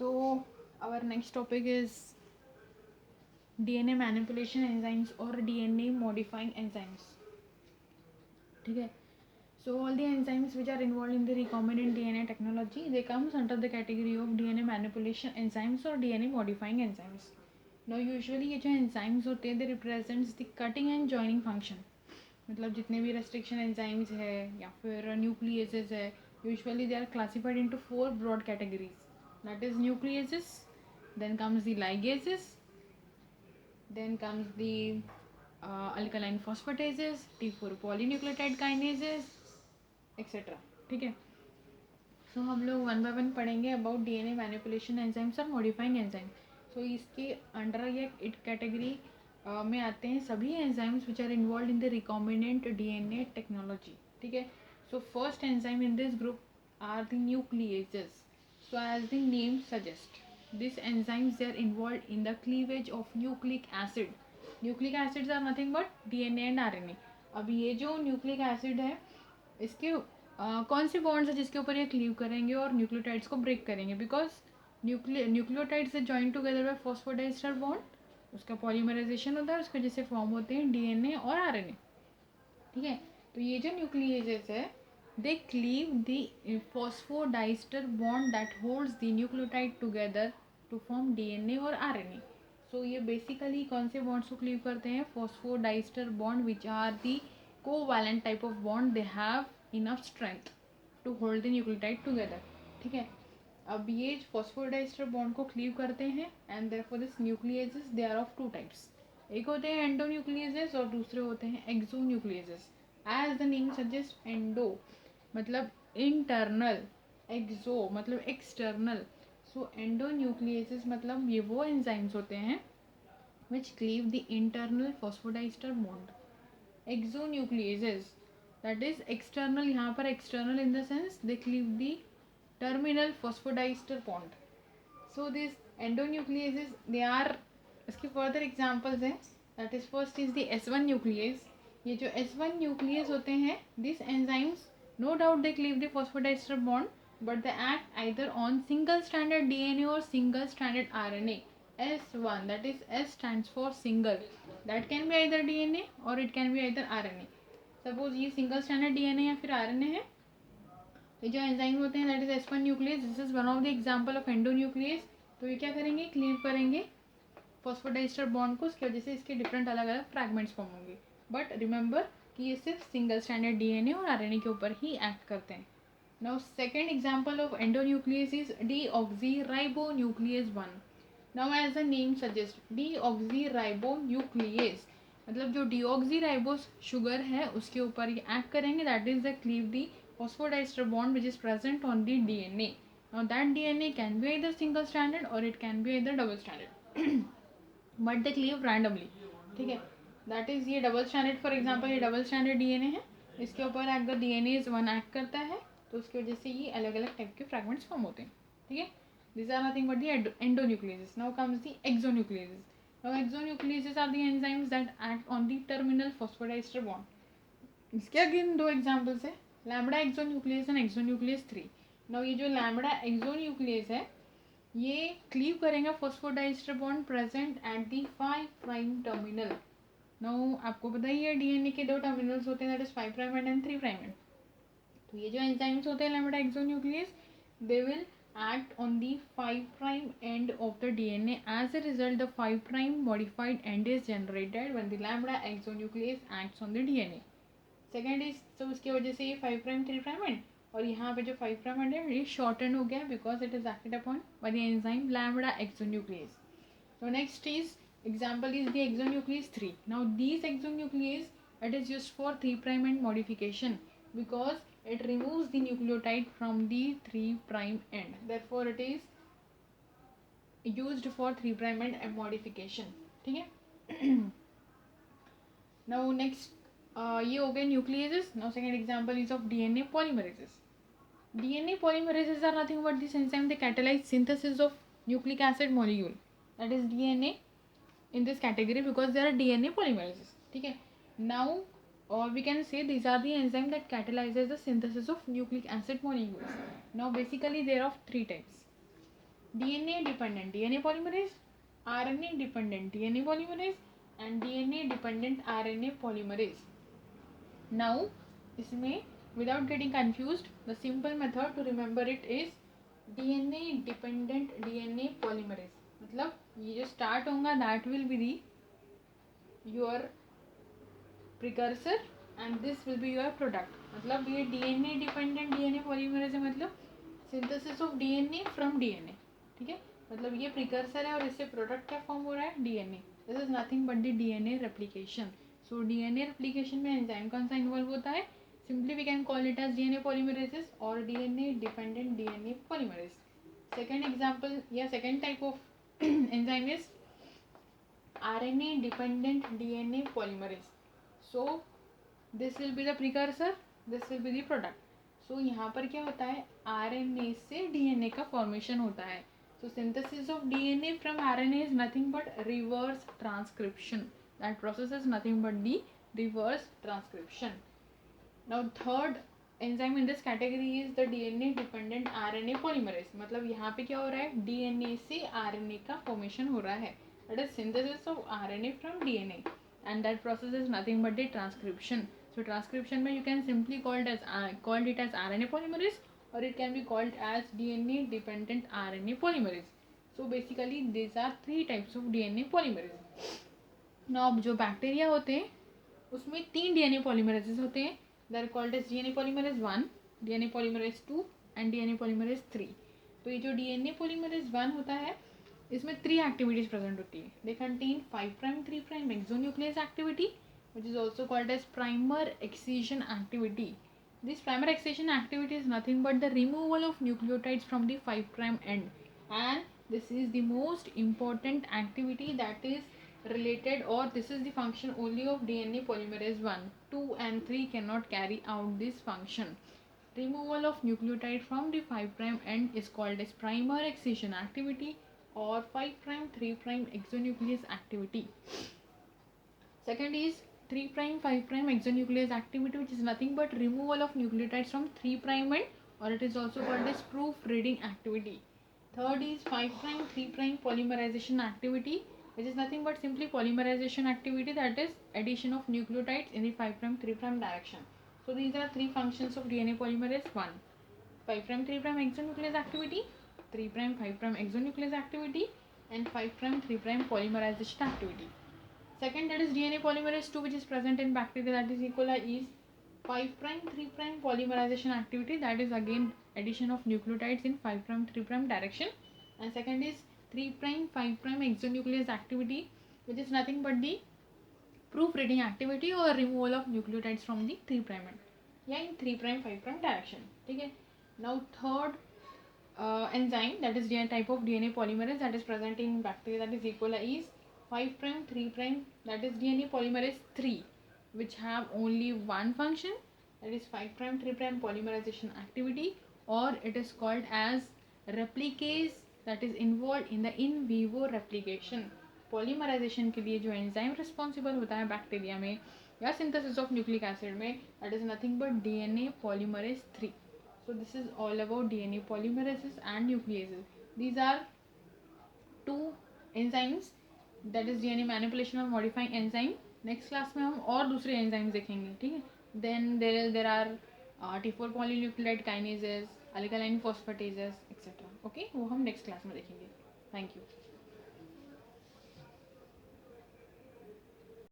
So our next topic is DNA manipulation enzymes or DNA modifying enzymes. ठीक है. So all the enzymes which are involved in the recombinant DNA technology, they comes under the category of DNA manipulation enzymes or DNA modifying enzymes. Now usually ये जो enzymes होते हैं they represents the cutting and joining function. मतलब जितने भी restriction enzymes है या फिर nucleases है, usually they are classified into 4 broad categories. That is nucleases, then comes the ligases, then comes the alkaline phosphatases, T4 polynucleotide kinases, etc. ठीक है. So हम लोग वन बाय वन पढ़ेंगे अबाउट डीएनए मैनिपुलेशन एंजाइम्स और modifying enzyme. So इसके under ये it category में आते हैं सभी enzymes which are involve in the recombinant DNA technology. ठीक है. So first enzyme in this group are the nucleases. So as the name suggest, this enzymes they are involve in the cleavage of nucleic acid. Nucleic acids are nothing but DNA and RNA. अब ये जो nucleic acid है इसके कौन से bonds है जिसके ऊपर ये क्लीव करेंगे और न्यूक्लियोटाइड्स को ब्रेक करेंगे. बिकॉज न्यूक्लियोटाइड्स से join together by phosphodiester bond, उसका पॉलीमराइजेशन होता है, उसके वजह से फॉर्म होते हैं डीएनए और आरएनए. ठीक है. तो ये जो न्यूक्लिएजेस है they cleave the phosphodiester bond that holds the nucleotide together to form DNA और आरएनए. सो ये बेसिकली कौन से बॉन्ड्स को क्लीव करते हैं? Phosphodiester bond which are the covalent type of bond. They have enough strength to hold the nucleotide together. ठीक है. अब ये फॉस्फोडाइस्टर बॉन्ड को क्लीव करते हैं and therefore this nucleases they are of 2 types. एक होते हैं एंडोन्यूक्लिएजेस और दूसरे होते हैं exonucleases. As the name suggest, endo मतलब इंटरनल, एक्सो मतलब एक्सटर्नल. सो एंडोन्यूक्लिएजेस मतलब ये वो एंजाइम्स होते हैं which cleave the internal phosphodiester bond. Exonucleases that is external. यहाँ पर external in the sense they cleave the terminal phosphodiester bond. So these endonucleases they are, इसके further examples हैं. that is first is the S1 nuclease. ये जो S1 nuclease होते हैं these enzymes no doubt they cleave the phosphodiester bond but they act either on single stranded DNA or single stranded RNA. S1 that is S stands for single, that can be either DNA or it can be either RNA. Suppose ये single standard DNA या फिर RNA है. ये जो enzyme होते हैं that is S1 nucleus. This is one of the example of endonuclease. तो ये क्या करेंगे? क्लीव करेंगे फॉस्फोडाइस्टर बॉन्ड को. उसकी वजह से इसके डिफरेंट अलग अलग फ्रैगमेंट्स फॉर्म होंगे. बट रिमेंबर कि ये सिर्फ सिंगल स्टैंडर्ड डीएनए और आरएनए के ऊपर ही एक्ट करते हैं. Now second example of endonuclease is deoxyribonuclease 1. Now as the name suggest, deoxyribonuclease मतलब जो डीऑक्सीराइबोस शुगर है उसके ऊपर ये एक्ट करेंगे. That is the cleave the phosphodiester bond which is present on the DNA. Now that DNA can be either single standard और it can be either double standard but they cleave randomly. ठीक है. That is ये double standard, for example ये double standard DNA है, इसके ऊपर अगर DNA is one act करता है तो उसकी वजह से ये अलग अलग टाइप के फ्रैगमेंट्स फॉर्म होते हैं. ठीक है. This are nothing but the endonucleases. Now comes the exonucleases. Now exonucleases are the enzymes that act on the terminal phosphodiester bond. इसके अगेन 2 एग्जाम्पल्स है, lambda exonuclease and exonuclease 3. Now ये जो lambda exonuclease है ये cleave करेंगे phosphodiester bond present at the 5 prime terminal. Now आपको पता ही है डीएनए के 2 टर्मिनल्स होते हैं, that is 5 prime and 3 prime and. तो ये जो एंजाइम्स होते हैं lambda exonuclease they will act on the 5' end of the DNA. As a result, the 5' modified end is generated when the lambda exonuclease acts on the DNA. Second is, so उसकी वजह से ये 5' 3' end और यहाँ पे जो 5' end है ये shortened हो गया because it is acted upon by the enzyme lambda exonuclease. So next is example is the exonuclease 3. Now these exonuclease it is used for 3' end modification because it removes the nucleotide from the 3' end. Therefore it is used for 3' end modification. ठीक है. Now next ये हो गए nucleases. Now second example is of DNA polymerases. DNA polymerases are nothing but this enzyme they catalyze synthesis of nucleic acid molecule. That is DNA in this category because they are DNA polymerases. ठीक है. Now or we can say these are the enzyme that catalyzes the synthesis of nucleic acid molecules. Now basically they are of 3 types. DNA dependent DNA polymerase, RNA dependent DNA polymerase, and DNA dependent RNA polymerase. Now इसमें without getting confused, the simple method to remember it is DNA dependent DNA polymerase. मतलब ये जो start होगा that will be the your precursor and this will be your product. मतलब ये DNA dependent DNA polymerase है, मतलब synthesis of DNA from DNA. ठीक है, मतलब ये precursor है और इससे product क्या form हो रहा है, DNA. This is nothing but the DNA replication. So DNA replication में enzyme कौन सा involve होता है? Simply we can call it as DNA polymerases or DNA dependent DNA polymerase. Second example या second type of enzyme is RNA dependent DNA polymerase. So this will be the precursor, this will be the product. So यहाँ पर क्या होता है, RNA से DNA का formation होता है. So synthesis of DNA from RNA is nothing but reverse transcription. That process is nothing but the reverse transcription. Now third enzyme in this category is the DNA dependent RNA polymerase. मतलब यहाँ पे क्या हो रहा है, DNA से RNA का formation हो रहा है. That is synthesis of RNA from DNA, and that process is nothing but the transcription. So transcription में you can simply called it as RNA polymerase, or it can be called as DNA dependent RNA polymerase. So basically these are three types of DNA polymerase. Now जो bacteria होते हैं उसमें 3 DNA polymerases होते हैं. They are called as DNA polymerase 1, DNA polymerase 2 and DNA polymerase 3. तो ये जो DNA polymerase 1 होता है इसमें 3 activities present होती है. They contain 5' 3' exonuclease activity, which is also called as primer excision activity. This primer excision activity is nothing but the removal of nucleotides from the 5' end, and this is the most important activity that is related, or this is the function only of DNA polymerase 1. 2 and 3 cannot carry out this function. Removal of nucleotide from the 5' end is called as primer excision activity or 5' 3' exonuclease activity. Second is 3' 5' exonuclease activity, which is nothing but removal of nucleotides from 3' end, or it is also called as proofreading activity. Third is 5' 3' polymerization activity, which is nothing but simply polymerization activity, that is addition of nucleotides in the 5' 3' direction. So these are three functions of DNA polymerase 1. 5' 3' exonuclease activity, 3' 5' exonuclease activity, and 5' 3' polymerization activity. Second, that is DNA polymerase 2, which is present in bacteria, that is E. coli, is 5' 3' polymerization activity, that is again addition of nucleotides in 5' 3' direction. And second is 3' 5' exonuclease activity, which is nothing but the proofreading activity or removal of nucleotides from the 3' end, yeah, in 3' 5' direction. Okay. Now third enzyme, that is DNA type of DNA polymerase that is present in bacteria, that is E. coli, is 5' 3', that is DNA polymerase 3, which have only one function, that is 5' 3' polymerization activity, or it is called as replicase, that is involved in the in vivo replication. Polymerization के लिए जो enzyme responsible होता है bacteria में या synthesis of nucleic acid में, that is nothing but DNA polymerase 3. So this is all about DNA polymerases and nucleases. These are two enzymes, that is DNA manipulation or modifying enzyme. Next class में हम और दूसरे enzymes देखेंगे, ठीक है. Then there are T4 polynucleotide kinases, alkaline phosphatases, etc. Okay, वो हम next class में देखेंगे. Thank you.